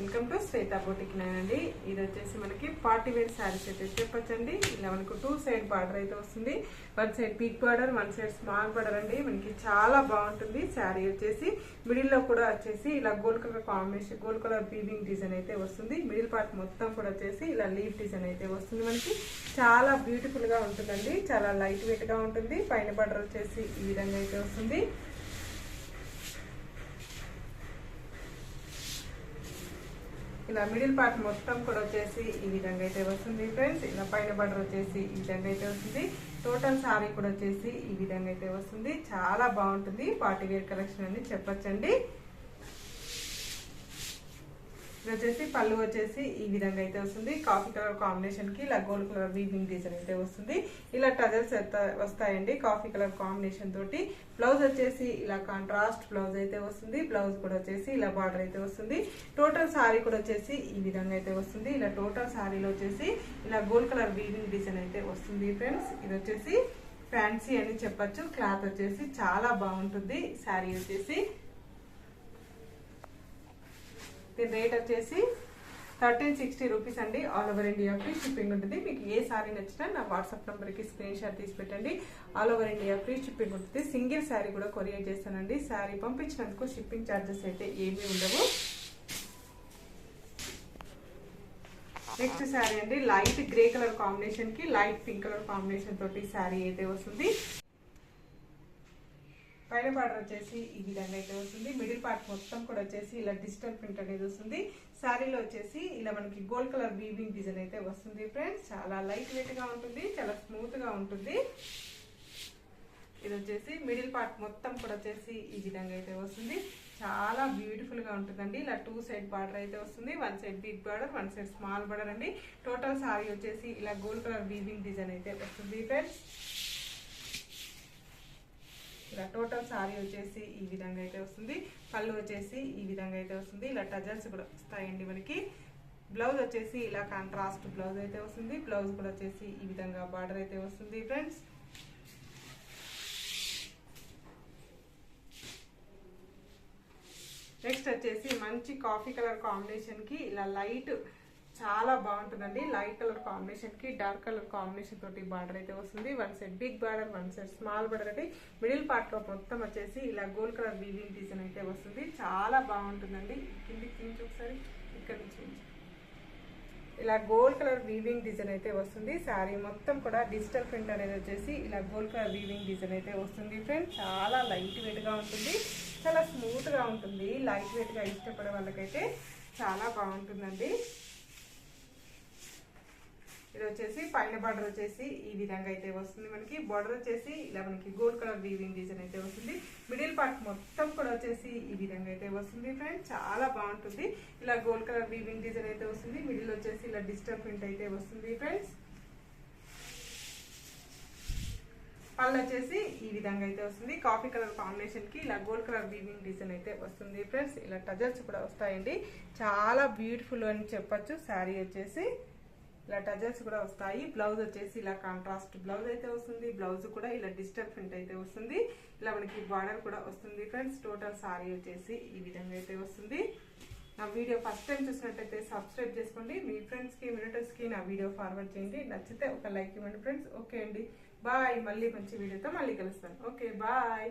Welcome to Shweta boutique అండి. ఇది వచ్చేసి మనకి పార్టీ వేర్ శారీస్ అయితే చెప్పొచ్చండి. ఇలా మనకు 2 సైడ్ బార్డర్ అయితే వస్తుంది. 1 side big border, 1 side small border అండి. మనకి చాలా బాగుంటుంది. శారీ వచ్చేసి మిడిల్ లో కూడా వచ్చేసి ఇలా gold colour combination, gold colour weaving design అయితే వస్తుంది. మిడిల్ పార్ట్ మొత్తం కూడా వచ్చేసి ఇలా లీవ్ డిజైన్ అయితే వస్తుంది. మనకి చాలా బ్యూటిఫుల్ గా ఉంటుందండి. చాలా లైట్ వెయిట్ గా ఉంటుంది. పైన బార్డర్ వచ్చేసి ఈ విధంగా అయితే వస్తుంది. ఇలా మిడిల్ పార్ట్ మొత్తం కూడా వచ్చేసి ఈ విధంగా అయితే వస్తుంది ఫ్రెండ్స్. ఇలా పైన బార్డర్ వచ్చేసి ఈ విధంగా అయితే వస్తుంది. టోటల్ సారీ కూడా వచ్చేసి ఈ విధంగా అయితే వస్తుంది. చాలా బాగుంటుంది. పార్టీ వేర్ కలెక్షన్ అని చెప్పొచ్చండి. ఇది వచ్చేసి పళ్ళు వచ్చేసి ఈ విధంగా అయితే వస్తుంది. కాఫీ కలర్ కాంబినేషన్ కి ఇలా గోల్డ్ కలర్ వీవింగ్ డిజైన్ అయితే వస్తుంది. ఇలా టజల్స్ వస్తాయండి కాఫీ కలర్ కాంబినేషన్ తోటి. బ్లౌజ్ వచ్చేసి ఇలా కాంట్రాస్ట్ బ్లౌజ్ అయితే వస్తుంది. బ్లౌజ్ కూడా వచ్చేసి ఇలా బార్డర్ అయితే వస్తుంది. టోటల్ సారీ కూడా వచ్చేసి ఈ విధంగా అయితే వస్తుంది. ఇలా టోటల్ సారీలో వచ్చేసి ఇలా గోల్డ్ కలర్ వీవింగ్ డిజైన్ అయితే వస్తుంది ఫ్రెండ్స్. ఇది వచ్చేసి ఫ్యాన్సీ అని చెప్పొచ్చు. క్లాత్ వచ్చేసి చాలా బాగుంటుంది. శారీ వచ్చేసి దీని రేట్ వచ్చేసి 1360 రూపీస్ అండి. All over India free shipping ఉంటుంది. మీకు ఏ సారీ నచ్చినా నా వాట్సాప్ నెంబర్కి స్క్రీన్ షాట్ తీసి పెట్టండి. All over India free shipping ఉంటుంది. సింగిల్ శారీ కూడా కొరియర్ చేస్తానండి. శారీ పంపించినందుకు షిప్పింగ్ ఛార్జెస్ అయితే ఏమీ ఉండవు. నెక్స్ట్ శారీ అండి, లైట్ గ్రే కలర్ కాంబినేషన్ కి లైట్ పింక్ కలర్ కాంబినేషన్ తోటి శారీ అయితే వస్తుంది. పైన బార్డర్ వచ్చేసి ఈ విధంగా అయితే వస్తుంది. మిడిల్ పార్ట్ మొత్తం కూడా వచ్చేసి ఇలా డిజిటల్ ప్రింట్ అనేది వస్తుంది. శారీలో వచ్చేసి ఇలా మనకి గోల్డ్ కలర్ వీవింగ్ డిజైన్ అయితే వస్తుంది ఫ్రెండ్స్. చాలా లైట్ వెయిట్ గా ఉంటుంది. చాలా స్మూత్ గా ఉంటుంది. ఇది వచ్చేసి మిడిల్ పార్ట్ మొత్తం కూడా వచ్చేసి ఈ విధంగా అయితే వస్తుంది. చాలా బ్యూటిఫుల్ గా ఉంటుందండి. ఇలా 2 సైడ్ బార్డర్ అయితే వస్తుంది. 1 side big border, 1 side small border అండి. టోటల్ సారీ వచ్చేసి ఇలా గోల్డ్ కలర్ వీవింగ్ డిజైన్ అయితే వస్తుంది ఫ్రెండ్స్. ఇలా టోటల్ సారీ వచ్చేసి ఈ విధంగా అయితే వస్తుంది. పళ్ళు వచ్చేసి ఈ విధంగా అయితే వస్తుంది. ఇలా టజల్స్ కూడా వస్తాయండి మనకి. బ్లౌజ్ వచ్చేసి ఇలా కాంట్రాస్ట్ బ్లౌజ్ అయితే వస్తుంది. బ్లౌజ్ కూడా వచ్చేసి ఈ విధంగా బార్డర్ అయితే వస్తుంది ఫ్రెండ్స్. నెక్స్ట్ వచ్చేసి మంచి కాఫీ కలర్ కాంబినేషన్ కి ఇలా లైట్ చాలా బాగుంటుందండి. లైట్ కలర్ కాంబినేషన్ కి డార్క్ కలర్ కాంబినేషన్ తోటి బార్డర్ అయితే వస్తుంది. 1 side big border, 1 side small border అంటే మిడిల్ పార్ట్ లో మొత్తం వచ్చేసి ఇలా గోల్డ్ కలర్ వీవింగ్ డిజైన్ అయితే వస్తుంది. చాలా బాగుంటుందండి. కిందికి ఒకసారి ఇక్కడ నుంచి ఇలా గోల్డ్ కలర్ వీవింగ్ డిజైన్ అయితే వస్తుంది. శారీ మొత్తం కూడా డిజిటల్ ప్రింట్ అనేది వచ్చేసి ఇలా గోల్డ్ కలర్ వీవింగ్ డిజైన్ అయితే వస్తుంది ఫ్రెండ్స్. చాలా లైట్ వెయిట్ గా ఉంటుంది. చాలా స్మూత్ గా ఉంటుంది. లైట్ వెయిట్ గా ఇష్టపడే వాళ్ళకైతే చాలా బాగుంటుందండి. ఇది వచ్చేసి పైన బార్డర్ వచ్చేసి ఈ విధంగా అయితే వస్తుంది. మనకి బార్డర్ వచ్చేసి ఇలా మనకి గోల్డ్ కలర్ వీవింగ్ డిజైన్ అయితే వస్తుంది. మిడిల్ పార్ట్ మొత్తం కూడా వచ్చేసి ఈ విధంగా అయితే వస్తుంది ఫ్రెండ్స్. చాలా బాగుంటుంది. ఇలా గోల్డ్ కలర్ వీవింగ్ డిజైన్ అయితే వస్తుంది. మిడిల్ వచ్చేసి ఇలా డిజిటల్ ప్రింట్ అయితే వస్తుంది ఫ్రెండ్స్. పళ్ళు వచ్చేసి ఈ విధంగా అయితే వస్తుంది. కాఫీ కలర్ కాంబినేషన్ కి ఇలా గోల్డ్ కలర్ వీవింగ్ డిజైన్ అయితే వస్తుంది ఫ్రెండ్స్. ఇలా టజల్స్ కూడా వస్తాయండి. చాలా బ్యూటిఫుల్ అని చెప్పొచ్చు. శారీ వచ్చేసి ఇలా టజల్స్ కూడా వస్తాయి. బ్లౌజ్ వచ్చేసి ఇలా కాంట్రాస్ట్ బ్లౌజ్ అయితే వస్తుంది. బ్లౌజ్ కూడా ఇలా డిజిటల్ ప్రింట్ అయితే వస్తుంది. ఇలా మనకి బార్డర్ కూడా వస్తుంది ఫ్రెండ్స్. టోటల్ సారీ వచ్చేసి ఈ విధంగా అయితే వస్తుంది. నా వీడియో ఫస్ట్ టైం చూసినట్టయితే సబ్స్క్రైబ్ చేసుకోండి. మీ ఫ్రెండ్స్ కి రిలేటివ్స్ కి నా వీడియో ఫార్వర్డ్ చేయండి. నచ్చితే ఒక లైక్ ఇవ్వండి ఫ్రెండ్స్. ఓకే అండి, బాయ్. మళ్ళీ మంచి వీడియోతో మళ్ళీ కలుస్తాను. Okay, bye.